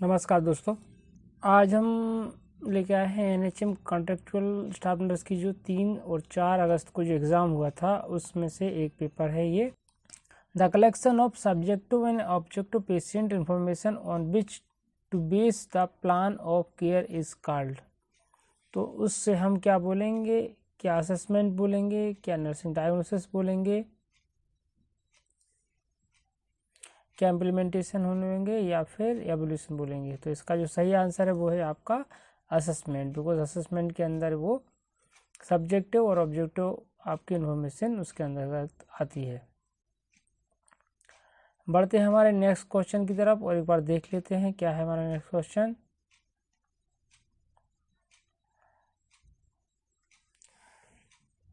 नमस्कार दोस्तों, आज हम लेके आए हैं एनएचएम कॉन्ट्रेक्चुअल स्टाफ नर्स की जो 3 और 4 अगस्त को जो एग्ज़ाम हुआ था उसमें से एक पेपर है ये। The collection of subjective and objective patient information on which to base the plan of care is called. तो उससे हम क्या बोलेंगे, क्या असेसमेंट बोलेंगे, क्या नर्सिंग डायग्नोसिस बोलेंगे, क्या इम्प्लीमेंटेशन होंगे या फिर एवोल्यूशन बोलेंगे। तो इसका जो सही आंसर है वो है आपका असेसमेंट, बिकॉज असेसमेंट के अंदर वो सब्जेक्टिव और ऑब्जेक्टिव आपकी इन्फॉर्मेशन उसके अंतर्गत आती है। बढ़ते हैं हमारे नेक्स्ट क्वेश्चन की तरफ और एक बार देख लेते हैं क्या है हमारा next question.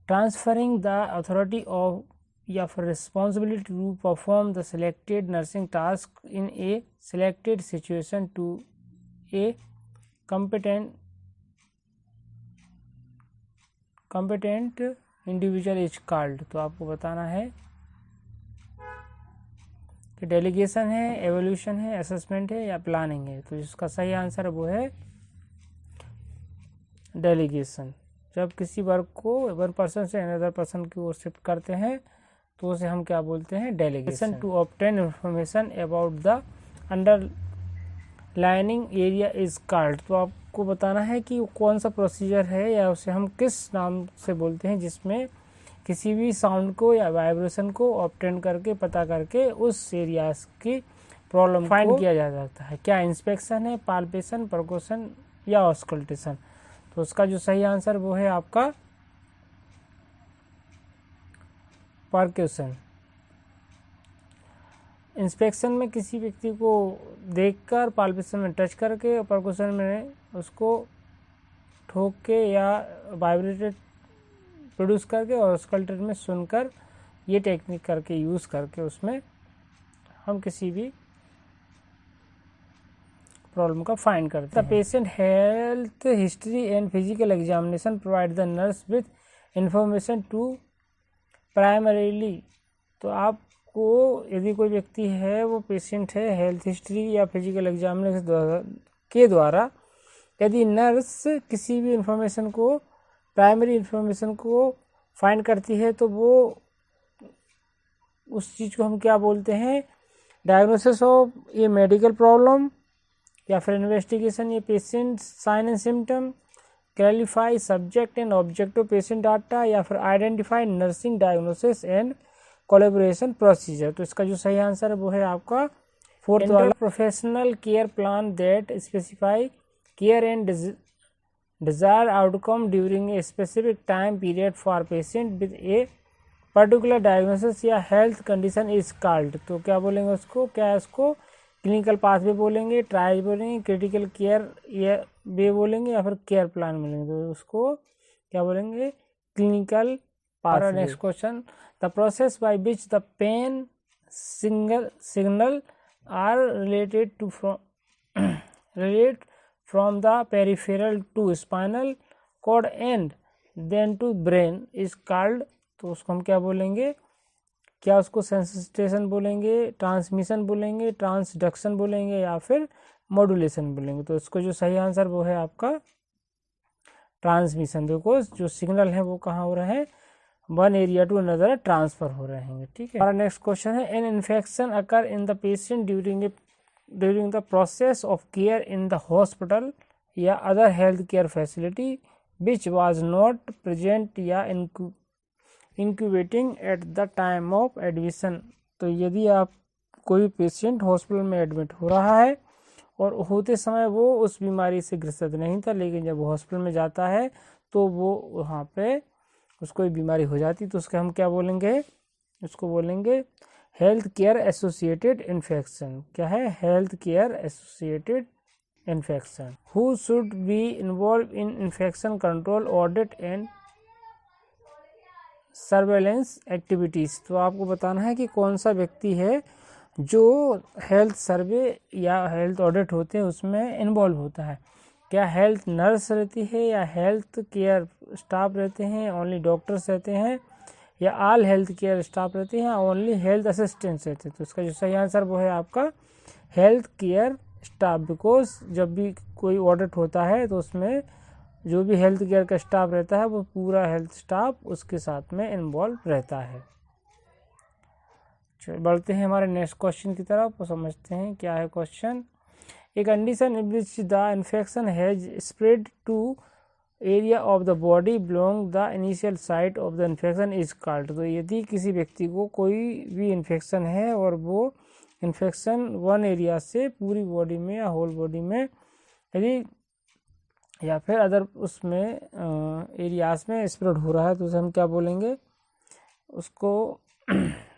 Transferring the authority of या फिर responsibility to perform the selected nursing task in a selected situation to a competent individual is called. तो आपको बताना है कि डेलीगेशन है, एवोल्यूशन है, असेसमेंट है या प्लानिंग है। तो इसका सही आंसर वो है डेलीगेशन। जब किसी वर्क को वन पर्सन से अनदर पर्सन की ओर शिफ्ट करते हैं तो उसे हम क्या बोलते हैं, delegation. To obtain information about the underlining area is called. तो आपको बताना है कि कौन सा प्रोसीजर है या उसे हम किस नाम से बोलते हैं जिसमें किसी भी साउंड को या वाइब्रेशन को ऑब्टेन करके पता करके उस एरियाज की प्रॉब्लम फाइंड किया जा सकता है। क्या इंस्पेक्शन है, पाल्पेशन, परकूशन या ऑस्कल्टेशन। तो उसका जो सही आंसर वो है आपका परक्यूशन। इंस्पेक्शन में किसी व्यक्ति को देखकर, पाल्पेशन में टच करके और परक्यूशन में उसको ठोक के या वाइब्रेटेड प्रोड्यूस करके और ऑस्कल्टेट में सुनकर, ये टेक्निक करके यूज़ करके उसमें हम किसी भी प्रॉब्लम का फाइंड करते हैं। The patient health history and physical examination provide the nurse with information to primarily. तो आपको यदि कोई व्यक्ति है, वो पेशेंट है, हेल्थ हिस्ट्री या फिजिकल एग्जामिनेशन के द्वारा यदि नर्स किसी भी इंफॉर्मेशन को, प्राइमरी इंफॉर्मेशन को फाइंड करती है तो वो उस चीज़ को हम क्या बोलते हैं, डायग्नोसिस ऑफ ये मेडिकल प्रॉब्लम या फिर इन्वेस्टिगेशन ये patient sign and symptom, clarify subject and objective patient data या फिर identify nursing diagnosis and collaboration procedure. तो इसका जो सही आंसर है वो है आपका फोर्थ वाला, professional care plan that specify care and desired outcome during a specific time period for patient with a particular diagnosis या health condition is called। तो क्या बोलेंगे उसको, क्या इसको क्लिनिकल पाथवे बोलेंगे, ट्रायल बोलेंगे, क्रिटिकल केयर या वे बोलेंगे या फिर केयर प्लान बोलेंगे। तो उसको क्या बोलेंगे, clinical pathway. Next question, the process by which the pain signal are related from the peripheral to spinal cord and then to brain is called। तो उसको हम क्या बोलेंगे, क्या उसको सेंसिटाइजेशन बोलेंगे, ट्रांसमिशन बोलेंगे, ट्रांसडक्शन बोलेंगे या फिर मॉड्यूलेशन बोलेंगे। तो इसको जो सही आंसर वो है आपका ट्रांसमिशन, बिकॉज जो सिग्नल है वो कहाँ हो रहे हैं, one area to another transfer हो रहे हैं। ठीक है, हमारा नेक्स्ट क्वेश्चन है, an infection occur in the patient during the process of care in the hospital या other health care facility which was not present या incubating at the time of admission। तो यदि आप कोई पेशेंट हॉस्पिटल में admit हो रहा है और होते समय वो उस बीमारी से ग्रसित नहीं था, लेकिन जब वो हॉस्पिटल में जाता है तो वो वहाँ पे उसको बीमारी हो जाती, तो उसके हम क्या बोलेंगे, उसको बोलेंगे हेल्थ केयर एसोसिएटेड इन्फेक्शन। क्या है, health care associated infection. Who should be involve in infection control audit and surveillance activities. तो आपको बताना है कि कौन सा व्यक्ति है जो हेल्थ सर्वे या हेल्थ ऑडिट होते हैं उसमें इन्वॉल्व होता है। क्या हेल्थ नर्स रहती है या हेल्थ केयर स्टाफ रहते हैं, ओनली डॉक्टर्स रहते हैं, या ऑल हेल्थ केयर स्टाफ रहते हैं, ओनली हेल्थ असिस्टेंट्स रहते हैं। तो इसका जो सही आंसर वो है आपका हेल्थ केयर स्टाफ, बिकॉज जब भी कोई ऑडिट होता है तो उसमें जो भी हेल्थ केयर का स्टाफ रहता है वो पूरा हेल्थ स्टाफ उसके साथ में इन्वॉल्व रहता है। चलिए बढ़ते हैं हमारे नेक्स्ट क्वेश्चन की तरफ और समझते हैं क्या है question. A condition in which the infection has spread to area of the body belong the initial site of the infection is called. तो यदि किसी व्यक्ति को कोई भी इन्फेक्शन है और वो इन्फेक्शन वन एरिया से पूरी बॉडी में या होल बॉडी में यदि या फिर अदर उसमें एरियाज में स्प्रेड हो रहा है तो उसे हम क्या बोलेंगे, उसको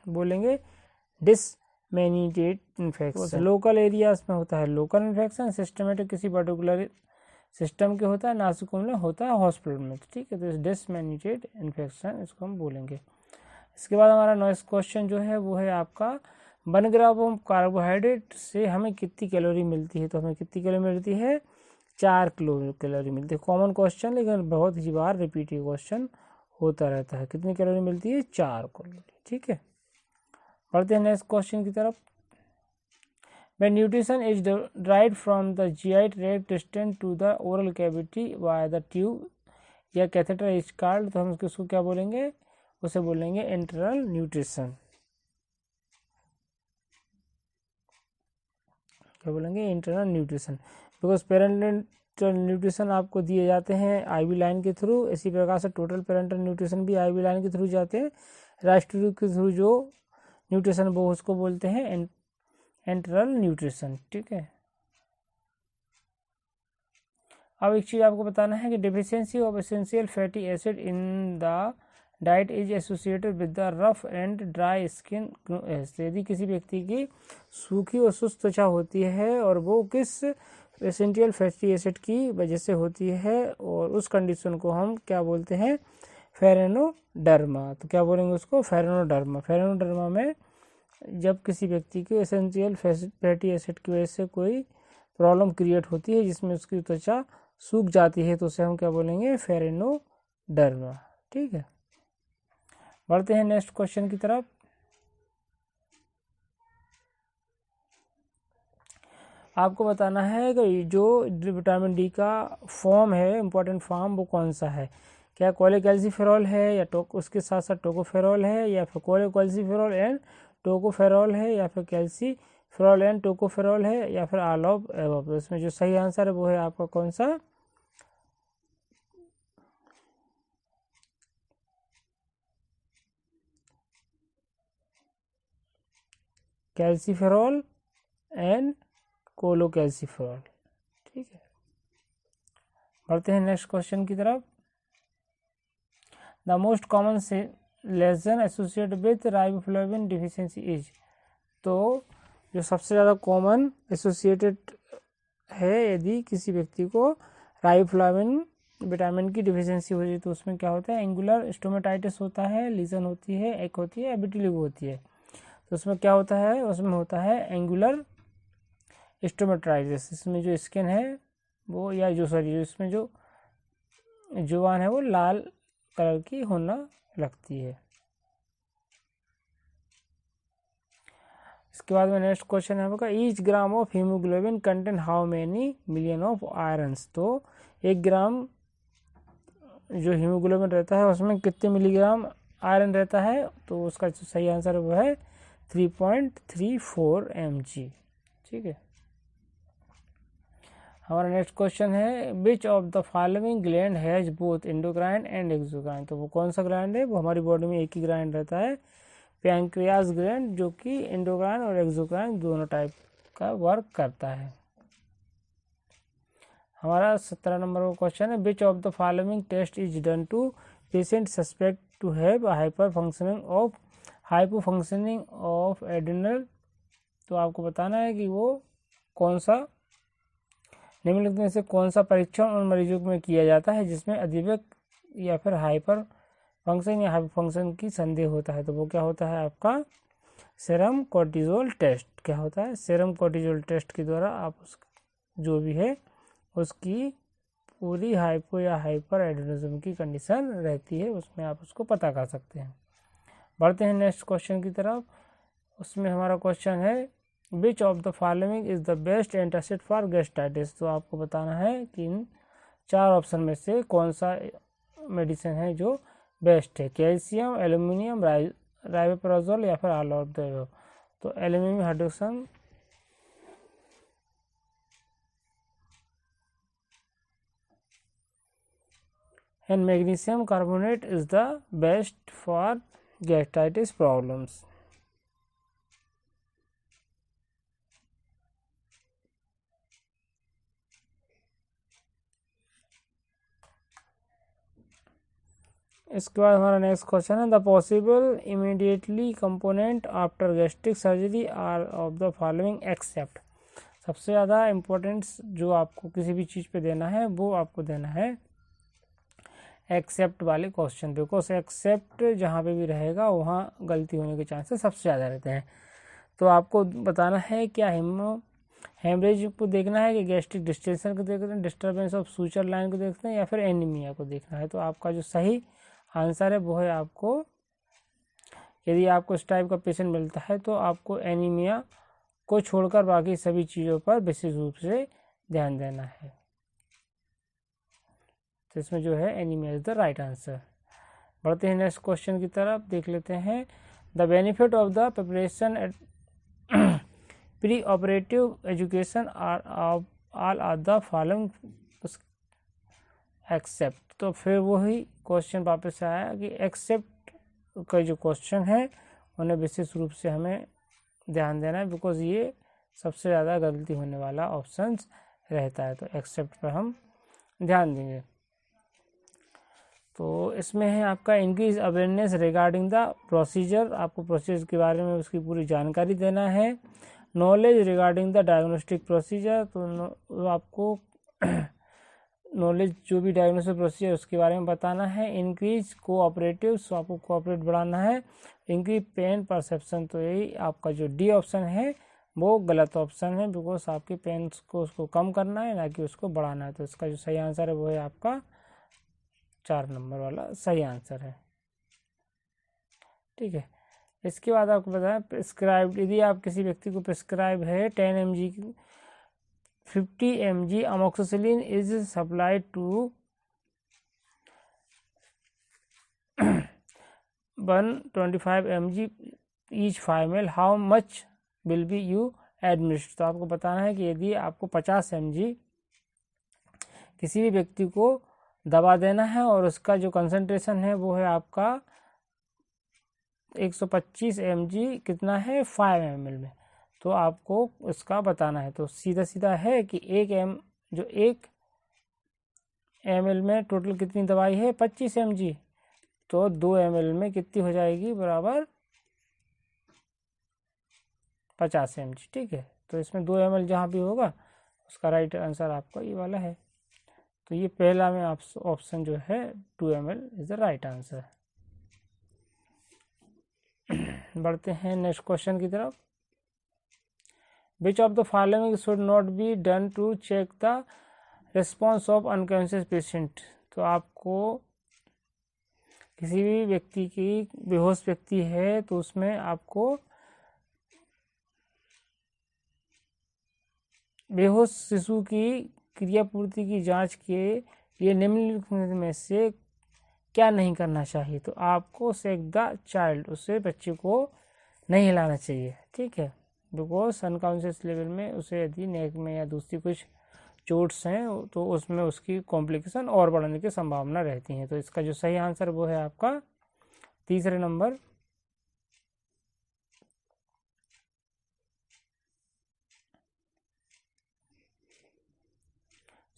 बोलेंगे डिसमेनिटेड इन्फेक्शन। लोकल एरियाज में होता है लोकल इन्फेक्शन, सिस्टमेटिक किसी पर्टिकुलर सिस्टम के होता है, नासिकों में होता है हॉस्पिटल में, ठीक है। तो डिसमेनिटेड इन्फेक्शन इसको हम बोलेंगे। इसके बाद हमारा नेक्स्ट क्वेश्चन जो है वो है आपका 1 ग्राम ऑफ कार्बोहाइड्रेट से हमें कितनी कैलोरी मिलती है। तो हमें कितनी कैलोरी मिलती है, 4 कैलोरी मिलती है। कॉमन क्वेश्चन लेकिन बहुत ही बार रिपीटेड क्वेश्चन होता रहता है। कितनी कैलोरी मिलती है, 4 कैलोरी, ठीक है। बढ़ते हैं नेक्स्ट क्वेश्चन की तरफ। When nutrition is derived from the GI tract destined to the oral cavity via the tube या कैथेटर इज कॉल्ड, तो हम उसको क्या बोलेंगे, उसे बोलेंगे इंटरनल न्यूट्रिशन। क्या बोलेंगे, internal nutrition, because parental nutrition आपको दिए जाते हैं आईवी लाइन के थ्रू, इसी प्रकार से टोटल पेरेंटल न्यूट्रिशन भी आईवी लाइन के थ्रू जाते हैं। राष्ट्रीय के थ्रू जो न्यूट्रिशन वो उसको बोलते हैं एंटरल न्यूट्रिशन, ठीक है। अब एक चीज़ आपको बताना है कि deficiency of essential fatty acid in the diet is associated with the rough and dry skin. यदि किसी व्यक्ति की सूखी और सुस्त त्वचा होती है और वो किस एसेंशियल फैटी एसिड की वजह से होती है, और उस कंडीशन को हम क्या बोलते हैं, फेरेनोडर्मा। तो क्या बोलेंगे उसको, फेरेनोडर्मा। फेरेनोडर्मा में जब किसी व्यक्ति के एसेंशियल फैटी एसिड की वजह से कोई प्रॉब्लम क्रिएट होती है जिसमें उसकी त्वचा सूख जाती है तो उसे हम क्या बोलेंगे, फेरेनोडर्मा, ठीक है। बढ़ते हैं नेक्स्ट क्वेश्चन की तरफ। आपको बताना है कि जो विटामिन डी का फॉर्म है, इंपॉर्टेंट फॉर्म, वो कौन सा है। क्या कोलेकैल्सिफेरॉल है या उसके साथ साथ टोकोफेरॉल है, या फिर कोलेकैल्सिफेरॉल एंड टोकोफेरॉल है, या फिर कैल्सीफेरॉल एंड टोकोफेरॉल है, या फिर ऑल ऑफ एबव। इसमें जो सही आंसर है वो है आपका कौन सा, कैल्सीफेरॉल एंड कोलोकैल्सिफेरॉल, ठीक है। बढ़ते हैं नेक्स्ट क्वेश्चन की तरफ। The most common lesion associated with riboflavin deficiency is. तो जो सबसे ज़्यादा कॉमन एसोसिएटेड है यदि किसी व्यक्ति को राइबोफ्लाविन विटामिन की डिफिशियंसी हो जाए तो उसमें क्या होता है, एंगुलर स्टोमेटाइटिस होता है, लीजन होती है, एक होती है, विटिलिगो होती है। तो उसमें क्या होता है, उसमें होता है एंगुलर स्टोमेटाइटिस। इसमें जो स्किन है वो, या जो सॉरी इसमें जो जुबान है वो लाल कलर की होना लगती है। इसके बाद में नेक्स्ट क्वेश्चन है आपका, each gram of haemoglobin contain how many million of irons. तो 1 ग्राम जो हीमोग्लोबिन रहता है उसमें कितने मिलीग्राम आयरन रहता है, तो उसका जो सही आंसर वो है 3.34 mg, ठीक है। हमारा नेक्स्ट क्वेश्चन है, which of the following gland has both endocrine and exocrine. तो वो कौन सा ग्लैंड है, वो हमारी बॉडी में एक ही ग्लैंड रहता है, पैंक्रियास ग्लैंड, जो कि एंडोक्राइन और एक्सोक्राइन दोनों टाइप का वर्क करता है। हमारा 17 नंबर का क्वेश्चन है, which of the following test is done to patient suspect to have hyper functioning of hypofunctioning of adrenal. तो आपको बताना है कि वो कौन सा निम्नलिखित में से कौन सा परीक्षण उन मरीजों में किया जाता है जिसमें अधिक या फिर हाइपर फंक्शन या हाइपर फंक्शन की संदेह होता है। तो वो क्या होता है आपका सेरम कोर्टिजोल टेस्ट। क्या होता है, सेरम कोर्टिजोल टेस्ट के द्वारा आप उस जो भी है उसकी पूरी हाइपो या हाइपर एड्रेनलिज्म की कंडीशन रहती है, उसमें आप उसको पता कर सकते हैं। बढ़ते हैं नेक्स्ट क्वेश्चन की तरफ। उसमें हमारा क्वेश्चन है, which of the following is the best antacid for gastritis. तो आपको बताना है कि इन 4 ऑप्शन में से कौन सा मेडिसिन है जो बेस्ट है, कैल्शियम, एल्यूमिनियम, राइबोप्राजोल या फिर ऑल ऑफ द अबव। तो aluminium hydroxide and magnesium carbonate is the best for gastritis problems. इसके बाद हमारा नेक्स्ट क्वेश्चन है the possible immediately component after gastric surgery are of the following except. सबसे ज़्यादा importance जो आपको किसी भी चीज़ पे देना है वो आपको देना है एक्सेप्ट वाले क्वेश्चन, बिकॉज एक्सेप्ट जहाँ पे भी रहेगा वहाँ गलती होने के चांसेस सबसे ज़्यादा रहते हैं। तो आपको बताना है क्या हेमरेज को देखना है कि गैस्ट्रिक डिस्टेंशन को देखते हैं, डिस्टर्बेंस ऑफ सूचर लाइन को देखते हैं या फिर एनीमिया को देखना है। तो आपका जो सही आंसर है वो है आपको, यदि आपको इस टाइप का पेशेंट मिलता है तो आपको एनीमिया को छोड़कर बाकी सभी चीज़ों पर विशेष रूप से ध्यान देना है। तो इसमें जो है anaemia is the right answer. बढ़ते हैं नेक्स्ट क्वेश्चन की तरफ, देख लेते हैं the benefit of the preparation at pre operative education are all are the following except. तो फिर वही क्वेश्चन वापस आया कि एक्सेप्ट का जो क्वेश्चन है उन्हें विशेष रूप से हमें ध्यान देना है, बिकॉज ये सबसे ज़्यादा गलती होने वाला ऑप्शन रहता है। तो एक्सेप्ट पर हम ध्यान देंगे। तो इसमें है आपका increase awareness regarding the procedure, आपको प्रोसीजर के बारे में उसकी पूरी जानकारी देना है। Knowledge regarding the diagnostic procedure, तो आपको नॉलेज जो भी डायग्नोस्टिक प्रोसीजर उसके बारे में बताना है। इंक्रीज कोऑपरेटिव, सो आपको कोऑपरेट बढ़ाना है। इंक्रीज पेन परसेप्शन, तो यही आपका जो डी ऑप्शन है वो गलत ऑप्शन है, बिकॉज आपके पेन को उसको कम करना है ना कि उसको बढ़ाना है। तो इसका जो सही आंसर है वो है आपका 4 नंबर वाला सही आंसर है। ठीक है, इसके बाद आपको बताया प्रिस्क्राइब, यदि आप किसी व्यक्ति को प्रिस्क्राइब है 10 mg 50 mg amoxicillin is supplied to 125 mg each 5 ml, how much will be you administer. तो आपको बताना है कि यदि आपको 50 mg किसी भी व्यक्ति को दवा देना है और उसका जो कंसंट्रेशन है वो है आपका 125 mg कितना है 5 ml में, तो आपको इसका बताना है। तो सीधा सीधा है कि 1 ml में टोटल कितनी दवाई है 25 mg, तो 2 ml में कितनी हो जाएगी बराबर 50 mg। ठीक है, तो इसमें 2 ml जहाँ भी होगा उसका राइट आंसर आपका ये वाला है। तो ये पहला में ऑप्शन जो है 2 ml is the right answer. बढ़ते हैं नेक्स्ट क्वेश्चन की तरफ। Which of the following should not be done to check the response of unconscious patient. तो आपको किसी भी व्यक्ति की बेहोश व्यक्ति है तो उसमें आपको बेहोश शिशु की क्रियापूर्ति की जांच के लिए निम्नलिखित में से क्या नहीं करना चाहिए। तो आपको शेक द चाइल्ड, उससे बच्चे को नहीं हिलाना चाहिए। ठीक है, बिकॉज अनकॉन्शियस लेवल में उसे यदि नेक में या दूसरी कुछ चोट्स हैं तो उसमें उसकी कॉम्प्लिकेशन और बढ़ने की संभावना रहती है। तो इसका जो सही आंसर वो है आपका 3 नंबर।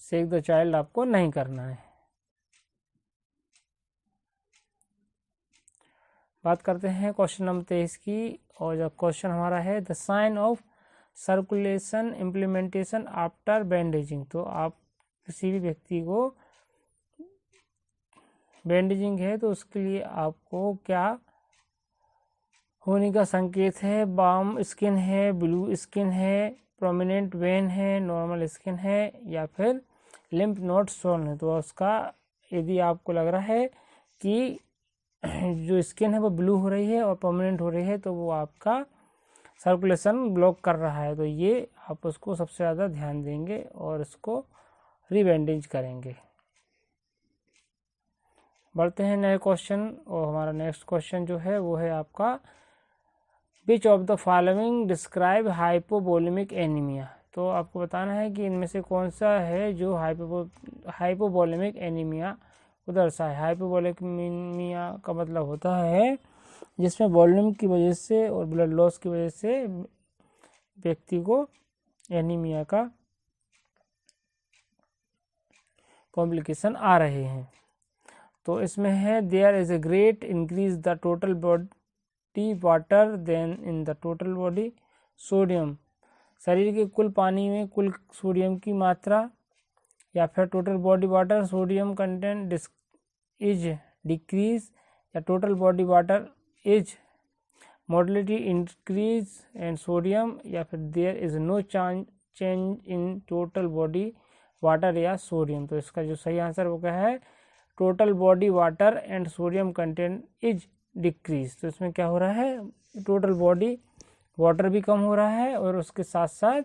शेक द चाइल्ड आपको नहीं करना है। बात करते हैं क्वेश्चन नंबर 23 की, और जो क्वेश्चन हमारा है the sign of circulation implementation after bandaging. तो आप किसी भी व्यक्ति को बैंडेजिंग है तो उसके लिए आपको क्या होने का संकेत है। वार्म स्किन है, ब्लू स्किन है, प्रोमिनेंट वेन है, नॉर्मल स्किन है या फिर लिम्फ नोड शोन है। तो उसका यदि आपको लग रहा है कि जो स्किन है वो ब्लू हो रही है और परमानेंट हो रही है तो वो आपका सर्कुलेशन ब्लॉक कर रहा है, तो ये आप उसको सबसे ज़्यादा ध्यान देंगे और इसको रीबैंडेज करेंगे। बढ़ते हैं नए क्वेश्चन, और हमारा नेक्स्ट क्वेश्चन जो है वो है आपका which of the following describe hypovolemic anaemia. तो आपको बताना है कि इनमें से कौन सा है जो हाइपोवोलेमिक एनीमिया को दर्शाए। हाइपोवोलेमिया का मतलब होता है जिसमें वॉल्यूम की वजह से और ब्लड लॉस की वजह से व्यक्ति को एनीमिया का कॉम्प्लिकेशन आ रहे हैं। तो इसमें है there is a great increase the total body water than in the total body sodium. शरीर के कुल पानी में कुल सोडियम की मात्रा, या फिर total body water sodium content is decrease, या total body water is modality increase and sodium, या फिर there is no change in total body water या सोडियम। तो इसका जो सही आंसर वो क्या है, total body water and sodium content is decrease. तो इसमें क्या हो रहा है, टोटल बॉडी वाटर भी कम हो रहा है और उसके साथ साथ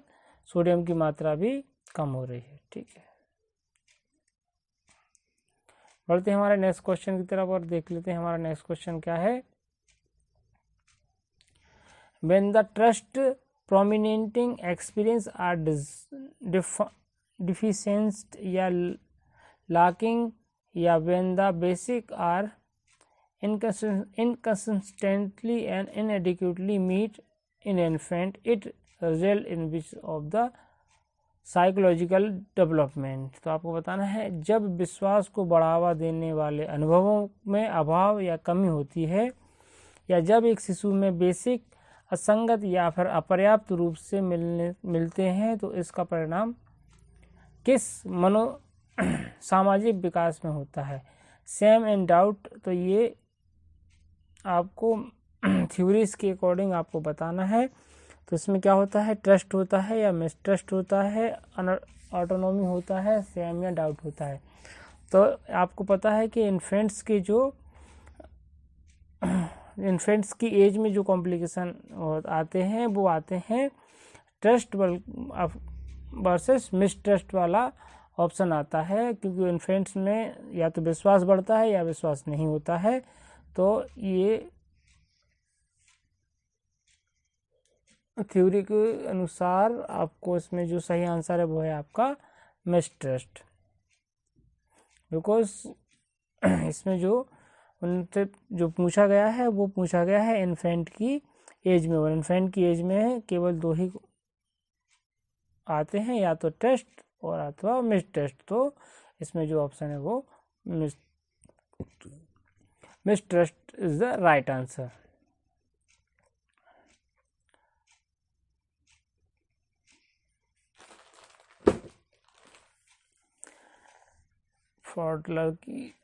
सोडियम की मात्रा भी कम हो रही है। ठीक है, बढ़ते हैं हमारे नेक्स्ट क्वेश्चन की तरफ और देख लेते हैं हमारा नेक्स्ट क्वेश्चन क्या है। When the trust prominenting experience are deficient या lacking, या when the basic are inconsistently and inadequately meet in infant, it result in which of the psychological development. तो आपको बताना है जब विश्वास को बढ़ावा देने वाले अनुभवों में अभाव या कमी होती है, या जब एक शिशु में बेसिक असंगत या फिर अपर्याप्त रूप से मिलते हैं, तो इसका परिणाम किस सामाजिक विकास में होता है। सेम एंड डाउट, तो ये आपको थ्योरीज के अकॉर्डिंग आपको बताना है। तो इसमें क्या होता है, ट्रस्ट होता है या मिसट्रस्ट होता है, ऑटोनॉमी होता है, सेम या डाउट होता है। तो आपको पता है कि इन्फेंट्स की एज में जो कॉम्प्लिकेशन आते हैं वो आते हैं ट्रस्ट वर्सेस मिसट्रस्ट वाला ऑप्शन आता है, क्योंकि इन्फेंट्स में या तो विश्वास बढ़ता है या विश्वास नहीं होता है। तो ये थ्योरी के अनुसार आपको इसमें जो सही आंसर है वो है आपका मिसट्रस्ट, बिकॉज इसमें जो उनसे जो पूछा गया है वो पूछा गया है इन्फेंट की एज में, और इन्फेंट की एज में केवल दो ही आते हैं, या तो टेस्ट और अथवा मिसट्रस्ट। तो इसमें जो ऑप्शन है वो mistrust is the right answer. फॉर्टलर की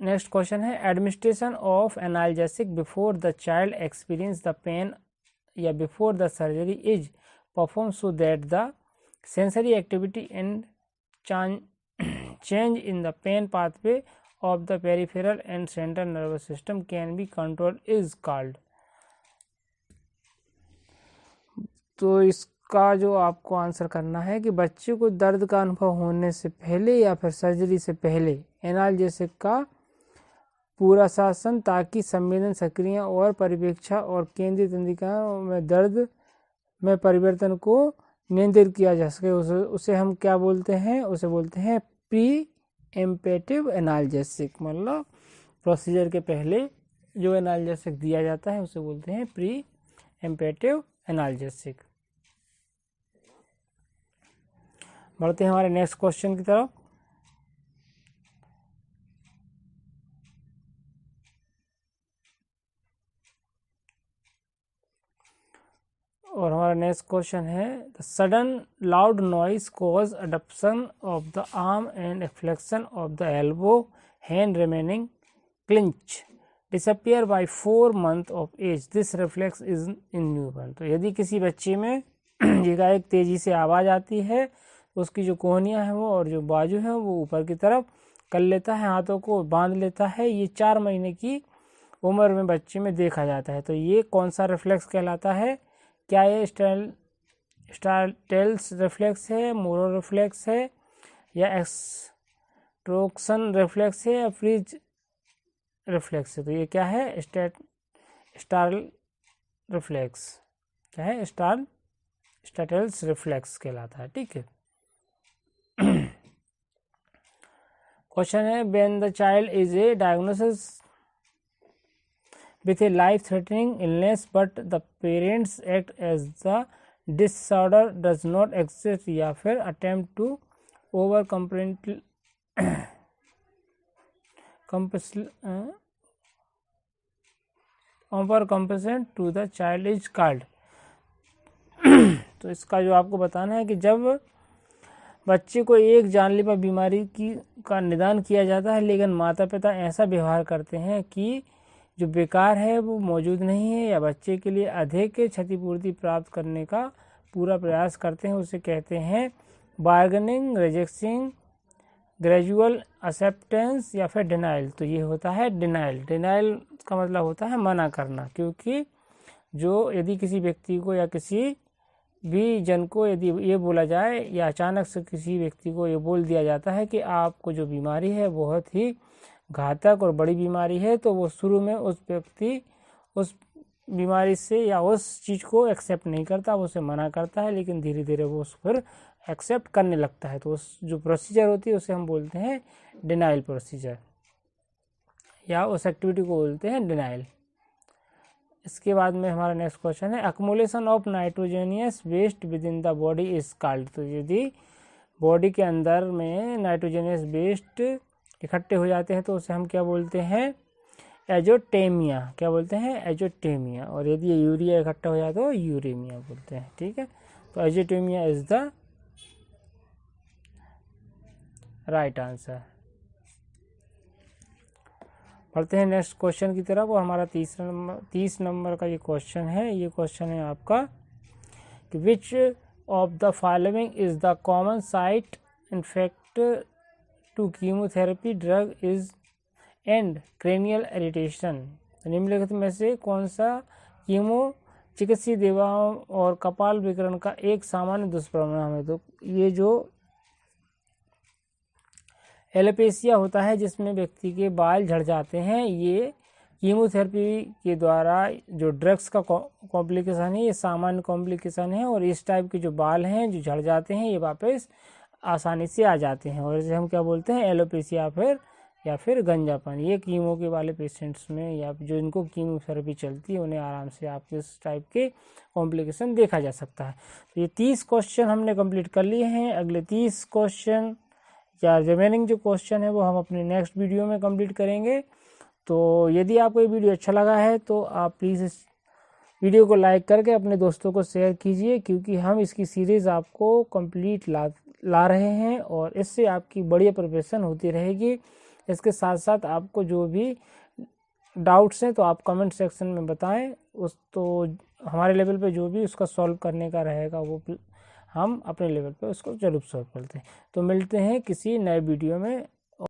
नेक्स्ट क्वेश्चन है administration of analgesic before the child experience the pain या before the surgery is perform so that the sensory activity and change in the pain pathway of the peripheral and central nervous system can be controlled is called। तो इसका जो आपको answer करना है कि बच्चे को दर्द का अनुभव होने से पहले या फिर सर्जरी से पहले एनाल्जेसिक का पूरा शासन, ताकि संवेदन सक्रिय और परिवेक्षा और केंद्रीय तंत्रिकाओं में दर्द में परिवर्तन को नियंत्रित किया जा सके। उसे हम क्या बोलते हैं, उसे बोलते हैं प्री एम्पेटिव एनाल्जेसिक। मतलब प्रोसीजर के पहले जो एनाल्जेसिक दिया जाता है उसे बोलते हैं प्री एम्पेटिव एनाल्जेसिक। बढ़ते हैं हमारे नेक्स्ट क्वेश्चन की तरफ। और हमारा नेक्स्ट क्वेश्चन है the sudden loud noise cause abduction of the arm and flexion of the elbow hand remaining clench disappear by 4 months of age, this reflex is in newborn. तो यदि किसी बच्चे में एकाएक तेजी से आवाज़ आती है तो उसकी जो कोहनियाँ हैं वो और जो बाजू है वो ऊपर की तरफ कर लेता है, हाथों को बांध लेता है। ये 4 महीने की उम्र में बच्चे में देखा जाता है। तो ये कौन सा रिफ्लेक्स कहलाता है? क्या ये स्टार्टेल्स रिफ्लेक्स है, मोरो रिफ्लेक्स है, या एक्सट्रोक्शन रिफ्लेक्स है, या फ्रीज रिफ्लेक्स है? तो ये क्या है? स्टार रिफ्लेक्स क्या है? स्टार्टेल्स रिफ्लेक्स कहलाता है। ठीक है। क्वेश्चन है, when the child is a diagnosis with a life threatening illness but the parents act as the disorder does not exist, या फिर attempt to overcompensate to the child is called। तो इसका जो आपको बताना है कि जब बच्चे को एक जानलेवा बीमारी का निदान किया जाता है लेकिन माता पिता ऐसा व्यवहार करते हैं कि जो बेकार है वो मौजूद नहीं है, या बच्चे के लिए अधिक क्षतिपूर्ति प्राप्त करने का पूरा प्रयास करते हैं, उसे कहते हैं बार्गेनिंग, रिजेक्शन, ग्रेजुअल एक्सेप्टेंस, या फिर डिनाइल। तो ये होता है डिनाइल। डिनाइल का मतलब होता है मना करना, क्योंकि यदि किसी व्यक्ति को या किसी भी जन को यदि ये बोला जाए या अचानक से किसी व्यक्ति को ये बोल दिया जाता है कि आपको जो बीमारी है बहुत ही घातक और बड़ी बीमारी है, तो वो शुरू में उस व्यक्ति उस बीमारी से या उस चीज़ को एक्सेप्ट नहीं करता, वो उसे मना करता है, लेकिन धीरे धीरे वो उस पर एक्सेप्ट करने लगता है। तो उस जो प्रोसीजर होती है उसे हम बोलते हैं डिनाइल प्रोसीजर, या उस एक्टिविटी को बोलते हैं डिनाइल। इसके बाद में हमारा नेक्स्ट क्वेश्चन है, accumulation of nitrogenous waste with in the body is called. तो यदि बॉडी के अंदर में नाइट्रोजेनियस वेस्ट इकट्ठे हो जाते हैं तो उसे हम क्या बोलते हैं? एजोटेमिया। क्या बोलते हैं? एजोटेमिया। और यदि ये यूरिया इकट्ठा हो जाए तो यूरेमिया बोलते हैं। ठीक है। तो एजोटेमिया इज द राइट आंसर। पढ़ते हैं नेक्स्ट क्वेश्चन की तरफ। वो हमारा 30 नंबर का ये क्वेश्चन है। ये क्वेश्चन है आपका कि which of the following is the common site infect to chemotherapy drug is and cranial irritation. निम्नलिखित में से कौन सा कीमो चिकित्सीय दवाओं और कपाल विकिरण का एक सामान्य दुष्परिणाम है? तो ये जो एलोपेशिया होता है जिसमें व्यक्ति के बाल झड़ जाते हैं, ये कीमोथेरेपी के द्वारा जो ड्रग्स का कॉम्प्लिकेशन है, ये सामान्य कॉम्प्लिकेशन है। और इस टाइप के जो बाल हैं जो झड़ जाते हैं ये वापस आसानी से आ जाते हैं, और इसे हम क्या बोलते हैं? एलोपेशिया या फिर गंजापन। ये कीमो के वाले पेशेंट्स में या जो इनको कीमोथेरेपी चलती है उन्हें आराम से आपके इस टाइप के कॉम्प्लिकेशन देखा जा सकता है। तो ये 30 क्वेश्चन हमने कंप्लीट कर लिए हैं। अगले 30 क्वेश्चन या रिमेनिंग जो क्वेश्चन है वो हम अपने नेक्स्ट वीडियो में कंप्लीट करेंगे। तो यदि आपको ये वीडियो अच्छा लगा है तो आप प्लीज़ इस वीडियो को लाइक करके अपने दोस्तों को शेयर कीजिए, क्योंकि हम इसकी सीरीज़ आपको कंप्लीट ला रहे हैं और इससे आपकी बढ़िया प्रिपरेशन होती रहेगी। इसके साथ साथ आपको जो भी डाउट्स हैं तो आप कमेंट सेक्शन में बताएं, तो हमारे लेवल पे जो भी उसका सॉल्व करने का रहेगा वो हम अपने लेवल पे उसको जरूर सॉल्व करते हैं। तो मिलते हैं किसी नए वीडियो में।